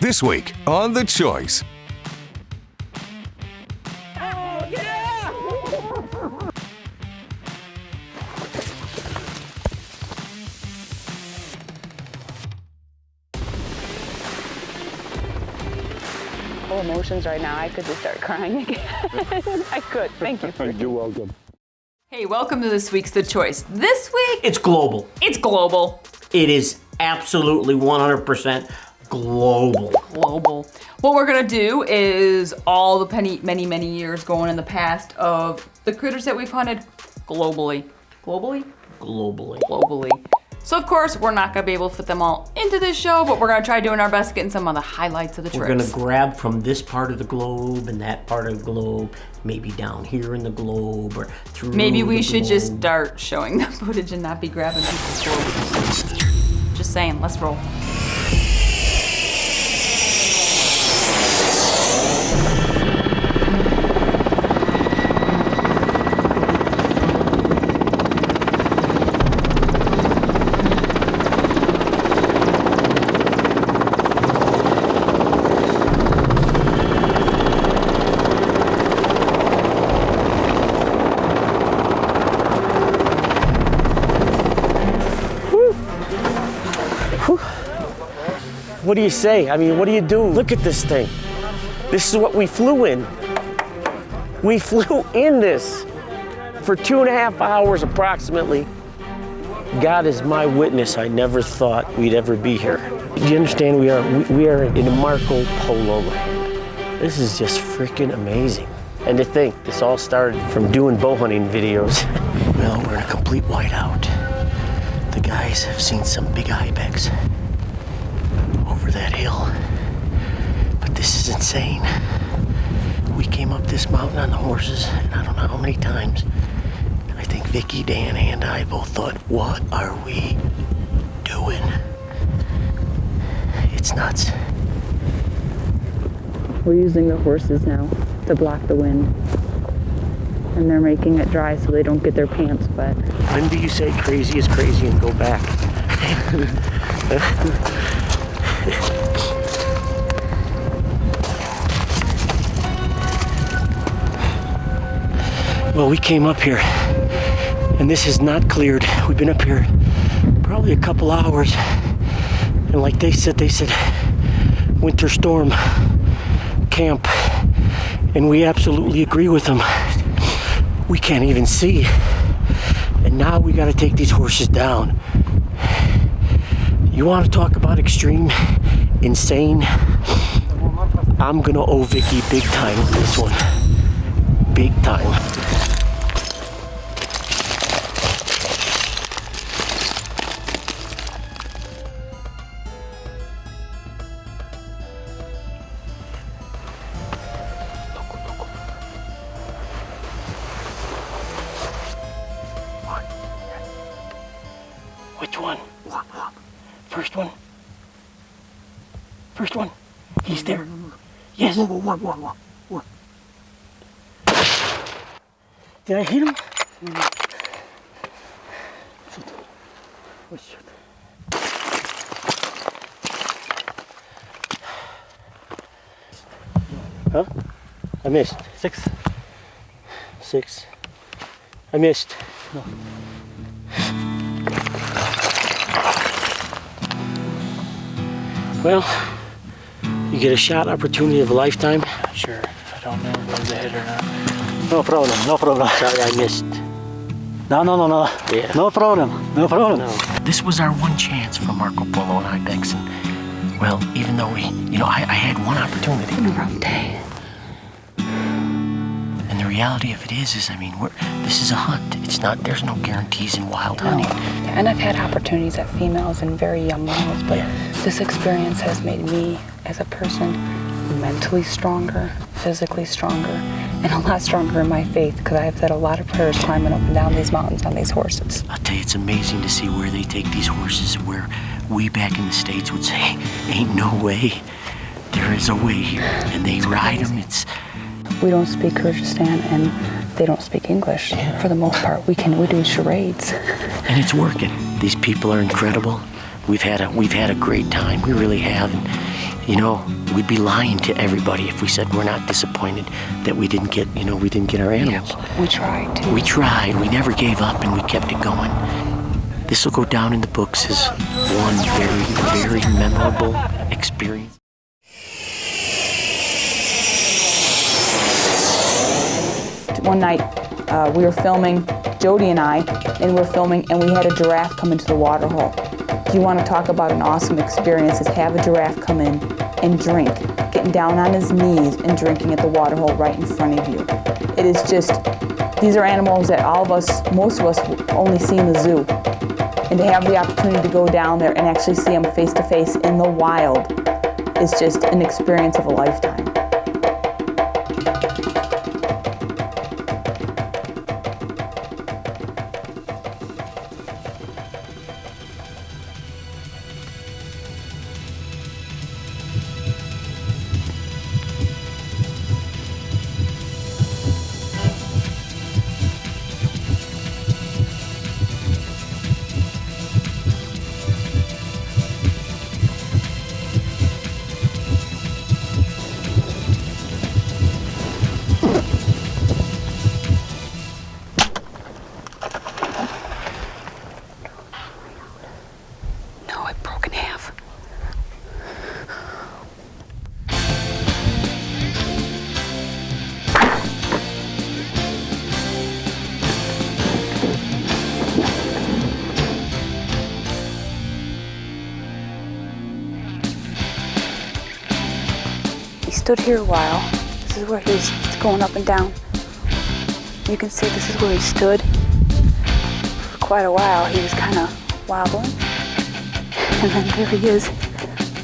This week on The Choice. Emotions right now. I could just start crying again. I could. Thank you. You're welcome. Hey, welcome to this week's The Choice. This week, It's global. it's global. It is absolutely 100% global. Global. What we're gonna do is all the many years going in the past of the critters that we've hunted globally. Globally? Globally. Globally. So of course, we're not gonna be able to fit them all into this show, but we're gonna try doing our best getting some of the highlights of the trips. We're gonna grab from this part of the globe and that part of the globe, maybe down here in the globe or through Maybe we the should globe. just start showing the footage and not be grabbing people's globes. Just saying, let's roll. What do you say? I mean, what do you do? Look at this thing. This is what we flew in. We flew in this for 2.5 hours approximately. God is my witness. I never thought we'd ever be here. Do you understand? We are in a Marco Polo land. This is just freaking amazing. And to think, this all started from doing bow hunting videos. Well, we're in a complete whiteout. The guys have seen some big ibex over that hill. But this is insane. We came up this mountain on the horses, and I don't know how many times. I think Vicky, Dan, and I both thought, what are we doing? It's nuts. We're using the horses now to block the wind. And they're making it dry so they don't get their pants wet. When do you say crazy is crazy and go back? Well, we came up here, and this is not cleared. We've been up here probably a couple hours, and like they said, winter storm camp, and we absolutely agree with them. We can't even see, and now we got to take these horses down. You want to talk about extreme, insane? I'm gonna owe Vicky big time with this one. Big time. Which one? First one? First one? He's there. Yes. One. Did I hit him? Huh? I missed. Six. I missed. No. Well, you get a shot opportunity of a lifetime. Sure. I don't know if it was a hit or not. No problem. Sorry, I missed. No. Yeah. No problem. No. This was our one chance for Marco Polo and ibex, and well, even though I had one opportunity. It's been a rough day. And the reality of it is, I mean, this is a hunt. It's not. There's no guarantees in wild hunting. And I've had opportunities at females and very young males, but this experience has made me, as a person, mentally stronger, physically stronger, and a lot stronger in my faith, because I've had a lot of prayers climbing up and down these mountains on these horses. I'll tell you, it's amazing to see where they take these horses, where we back in the States would say, ain't no way. There is a way here, and they ride them. We don't speak Kyrgyzstan, and they don't speak English for the most part. We do charades. And it's working. These people are incredible. We've had a great time. We really have. And You know, we'd be lying to everybody if we said we're not disappointed that we didn't get, you know, we didn't get our animals. We tried to. We tried, we never gave up, and we kept it going. This will go down in the books as one very, very memorable experience. One night, we were filming, Jody and I, and we were filming, and we had a giraffe come into the water hole. If you want to talk about an awesome experience, is have a giraffe come in and drink, getting down on his knees and drinking at the water hole right in front of you. It is just, these are animals that all of us, most of us, only see in the zoo. And to have the opportunity to go down there and actually see them face to face in the wild is just an experience of a lifetime. He stood here a while. This is where he's going up and down. You can see this is where he stood. For quite a while he was kind of wobbling. And then there he is.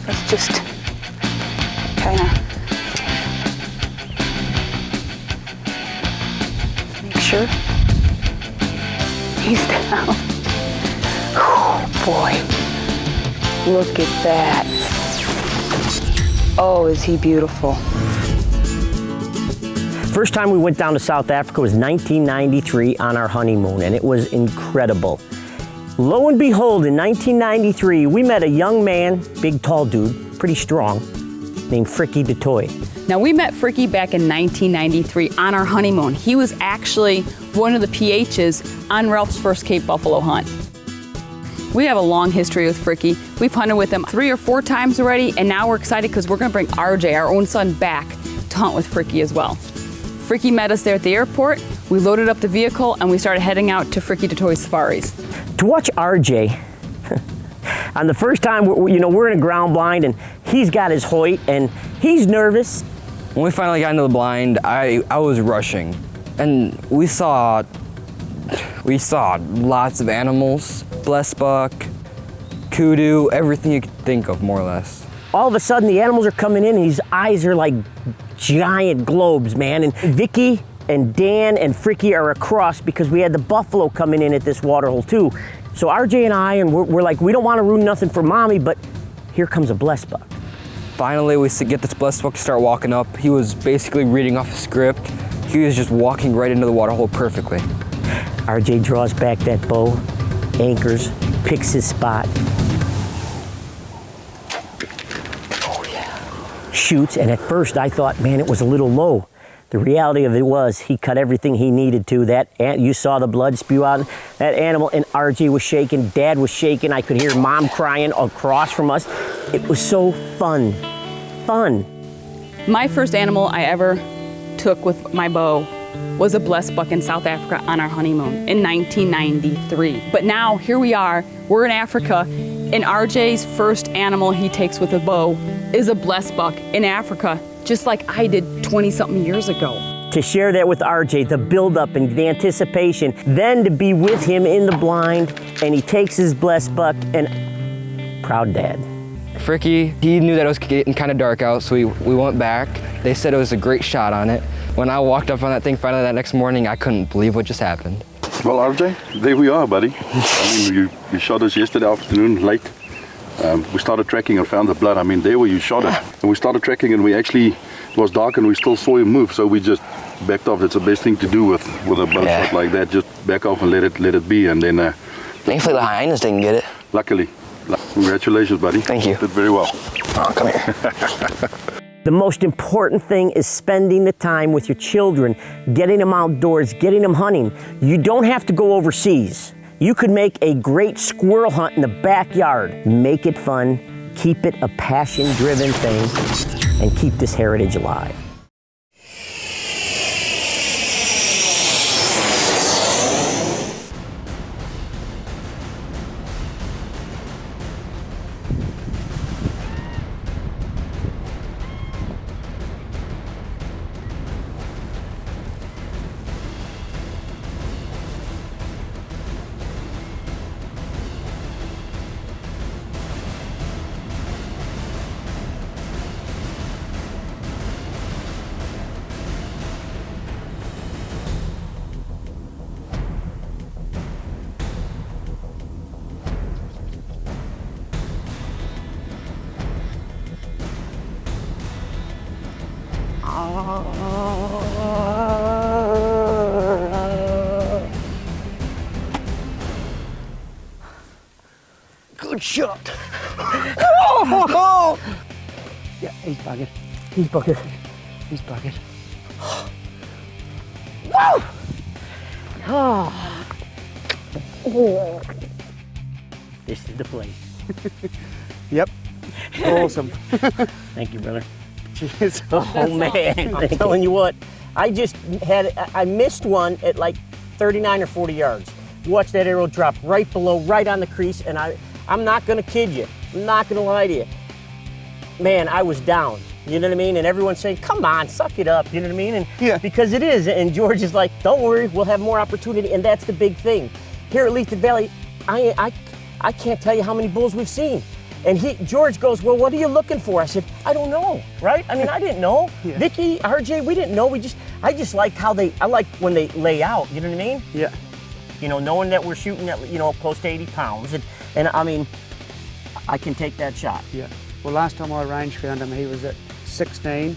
Let's just kind of make sure he's down. Oh boy, look at that. Oh, is he beautiful. First time we went down to South Africa was 1993 on our honeymoon, and it was incredible. Lo and behold, in 1993, we met a young man, big tall dude, pretty strong, named Frikkie de Toy. Now, we met Frikkie back in 1993 on our honeymoon. He was actually one of the PHs on Ralph's first Cape Buffalo hunt. We have a long history with Frikkie. We've hunted with him 3 or 4 times already, and now we're excited because we're gonna bring RJ, our own son, back to hunt with Frikkie as well. Frikkie met us there at the airport. We loaded up the vehicle and we started heading out to Frikkie de Toy safaris. To watch RJ, on the first time, we're in a ground blind and he's got his Hoyt and he's nervous. When we finally got into the blind, I was rushing, and we saw lots of animals, blessbuck, kudu, everything you could think of, more or less. All of a sudden, the animals are coming in and his eyes are like giant globes, man. And Vicky and Dan and Frikkie are across because we had the buffalo coming in at this waterhole too. So RJ and I, we're like, we don't want to ruin nothing for mommy, but here comes a blessbuck. Finally, we get this blessbuck to start walking up. He was basically reading off a script. He was just walking right into the waterhole perfectly. RJ draws back that bow, anchors, picks his spot. Oh yeah. Shoots, and at first I thought, man, it was a little low. The reality of it was he cut everything he needed to. You saw the blood spew out. That animal, and RJ was shaking, Dad was shaking. I could hear Mom crying across from us. It was so fun. My first animal I ever took with my bow was a blessbuck in South Africa on our honeymoon in 1993. But now here we are, we're in Africa, and RJ's first animal he takes with a bow is a blessbuck in Africa, just like I did 20-something years ago. To share that with RJ, the buildup and the anticipation, then to be with him in the blind, and he takes his blessbuck, and proud dad. Frikkie, he knew that it was getting kind of dark out, so we went back. They said it was a great shot on it. When I walked up on that thing finally that next morning, I couldn't believe what just happened. Well, RJ, there we are, buddy. I mean, you shot us yesterday afternoon late. We started tracking and found the blood. I mean, there where you shot it. And we started tracking and it was dark and we still saw him move, so we just backed off. That's the best thing to do with a bow shot like that. Just back off and let it be, and then... Thankfully the hyenas didn't get it. Luckily. Congratulations, buddy. Thank you. Did very well. Oh, come here. The most important thing is spending the time with your children, getting them outdoors, getting them hunting. You don't have to go overseas. You could make a great squirrel hunt in the backyard. Make it fun, keep it a passion-driven thing, and keep this heritage alive. Good shot. Oh! Yeah, he's bugging. He's bucket. He's bugging. Woo! Oh. This is the place. Yep. Awesome. Thank you, brother. Cheers. Oh man, I'm telling you what, I missed one at like 39 or 40 yards. Watch that arrow drop right below, right on the crease, and I'm not gonna kid you. I'm not gonna lie to you. Man, I was down, you know what I mean? And everyone's saying, come on, suck it up, you know what I mean? And Yeah. because it is, and George is like, don't worry, we'll have more opportunity, and that's the big thing. Here at Lethe Valley, I can't tell you how many bulls we've seen. And George goes, well, what are you looking for? I said, I don't know, right? I mean, I didn't know. Yeah. Vicky, RJ, we didn't know. I just like I like when they lay out, you know what I mean? Yeah. You know, knowing that we're shooting at, you know, close to 80 pounds. And I mean, I can take that shot. Yeah. Well, last time I range found him, he was at 16,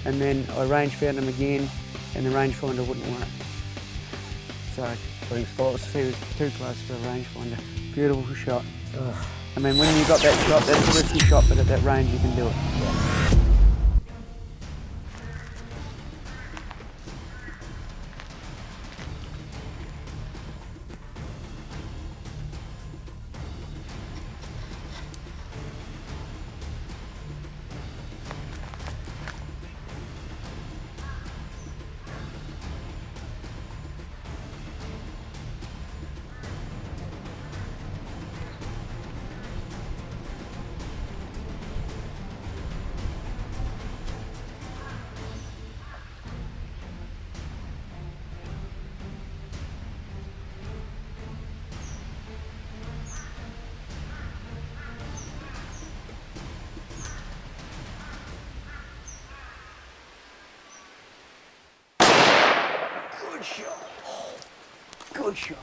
and then I range found him again, and the rangefinder wouldn't work. So He was close. he was too close to a rangefinder. Beautiful shot. Ugh. I mean, when you got that shot, that's a risky shot, but at that range you can do it. Good shot. Good shot.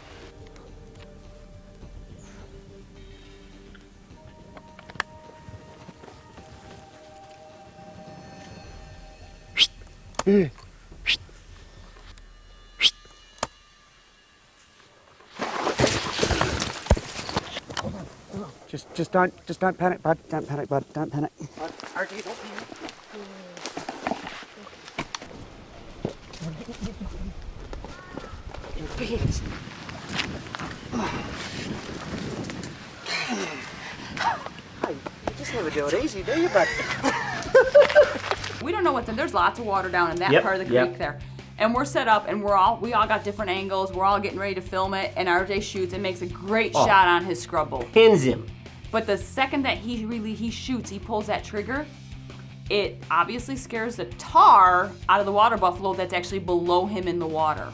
Just don't panic, bud. Don't panic, bud. Don't panic. RJ, don't panic. You just never do it easy, do you, bud? We don't know what's in. There's lots of water down in that Yep, part of the yep. creek there. And we're set up and we all got different angles. We're all getting ready to film it, and RJ shoots and makes a great shot on his scrub bull. Pins him. But the second that he shoots, he pulls that trigger, it obviously scares the tar out of the water buffalo that's actually below him in the water.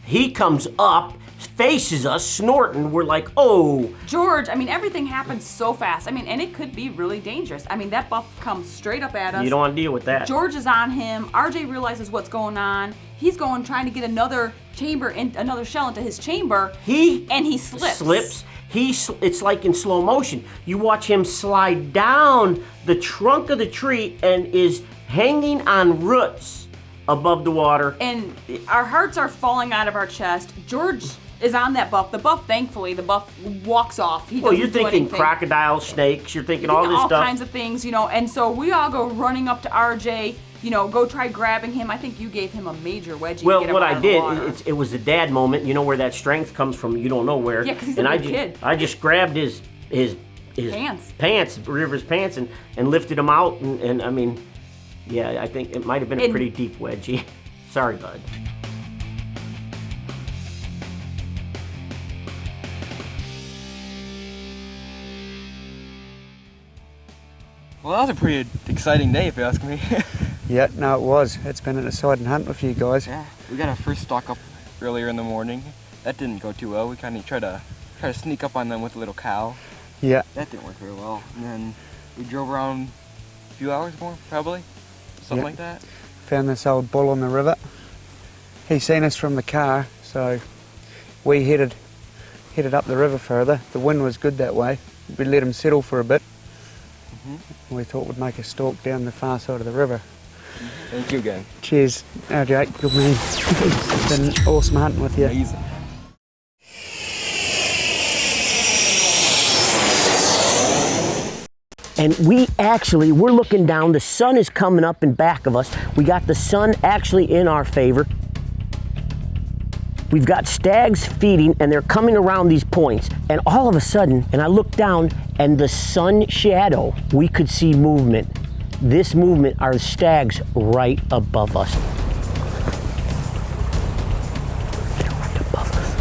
He comes up, faces us, snorting. We're like, oh. George, I mean, everything happens so fast. I mean, and it could be really dangerous. I mean, that buff comes straight up at us. You don't want to deal with that. George is on him. RJ realizes what's going on. He's trying to get another shell into his chamber. And he slips. It's like in slow motion. You watch him slide down the trunk of the tree and is hanging on roots above the water. And our hearts are falling out of our chest. George is on that buff. The buff, thankfully, the buff walks off. He Well, doesn't you're do thinking anything. crocodile, snakes, you're thinking all this all stuff. kinds of things, you know. And so we all go running up to RJ, you know, go try grabbing him. I think you gave him a major wedgie. to Well, get him what out I of the did, water. it was a dad moment. You know where that strength comes from. You don't know where. Yeah, 'cause he's a and I big just, kid. I just grabbed his Pants. River's pants, and lifted him out. And I mean, yeah, I think it might have been a pretty deep wedgie. Sorry, bud. Well, that was a pretty exciting day, if you ask me. Yeah, no, it was. It's been an exciting hunt with you guys. Yeah, we got our first stalk up earlier in the morning. That didn't go too well. We kind of tried to sneak up on them with a little cow. Yeah. That didn't work very well. And then we drove around a few hours more, probably, something like that. Found this old bull on the river. He seen us from the car, so we headed up the river further. The wind was good that way. We let him settle for a bit. We thought we'd make a stalk down the far side of the river. Thank you again. Cheers, RJ, good man. It's been awesome hunting with you. Amazing. And we're looking down. The sun is coming up in back of us. We got the sun actually in our favor. We've got stags feeding, and they're coming around these points. And all of a sudden, and I look down, and the sun shadow, we could see movement. This movement are stags right above us. They're right above us.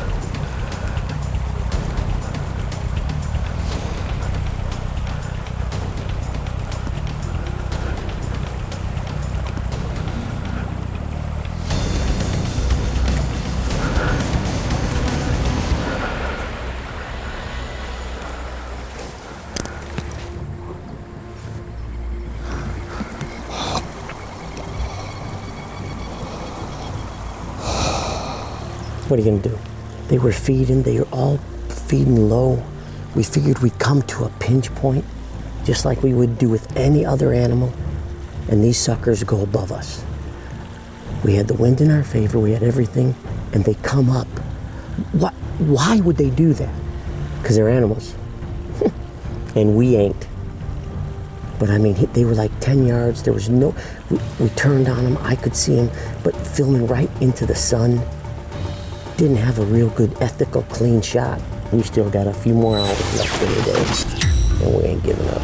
What are you gonna do? They were feeding, they were all feeding low. We figured we'd come to a pinch point, just like we would do with any other animal, and these suckers go above us. We had the wind in our favor, we had everything, and they come up. Why would they do that? Because they're animals. And we ain't. But I mean, they were like 10 yards, there was no, we turned on them, I could see them, but filming right into the sun. Didn't have a real good ethical clean shot. We still got a few more hours left in the day, and we ain't giving up.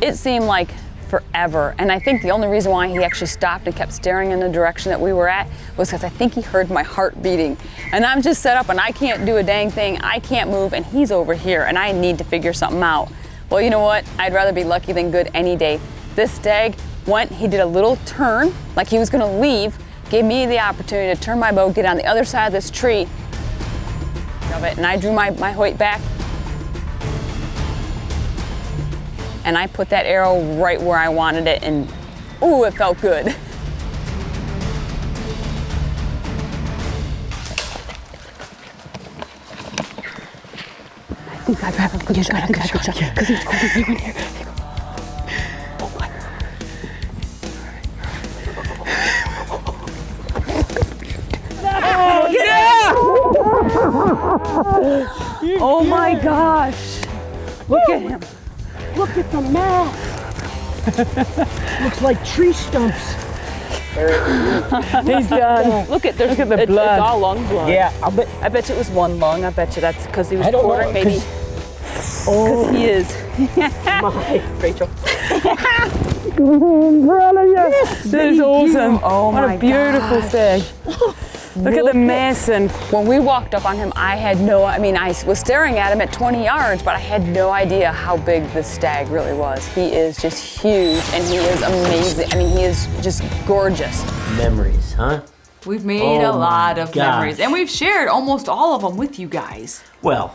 It seemed like forever, and I think the only reason why he actually stopped and kept staring in the direction that we were at was because I think he heard my heart beating. And I'm just set up and I can't do a dang thing, I can't move, and he's over here, and I need to figure something out. Well, you know what? I'd rather be lucky than good any day. This stag he did a little turn, like he was gonna leave, gave me the opportunity to turn my bow, get on the other side of this tree, and I drew my Hoyt back, and I put that arrow right where I wanted it, and ooh, it felt good. I think I have a good shot, because he's going right in here. Oh my gosh! Look at him! Look at the mass. Looks like tree stumps. He's done. Look at the blood. It's all lung blood. Yeah, I bet you it was one lung. I bet you that's because he was quartering, maybe. Oh, Because he is. Rachel. That is awesome. Oh what a beautiful stag. Look at the mess. And when we walked up on him, I was staring at him at 20 yards, but I had no idea how big this stag really was. He is just huge, and he is amazing. I mean, he is just gorgeous. Memories, huh? We've made a lot of gosh. memories, and we've shared almost all of them with you guys. Well,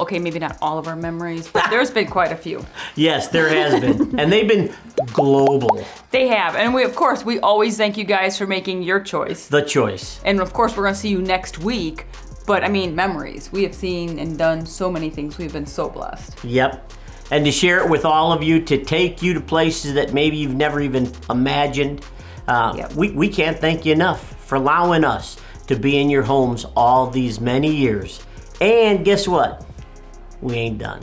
okay, maybe not all of our memories, but there's been quite a few. yes, there has been. And they've been global. They have, and we always thank you guys for making your choice. The choice. And of course, we're gonna see you next week, but I mean, memories. We have seen and done so many things. We've been so blessed. Yep. And to share it with all of you, to take you to places that maybe you've never even imagined. Yep. We can't thank you enough for allowing us to be in your homes all these many years. And guess what? We ain't done.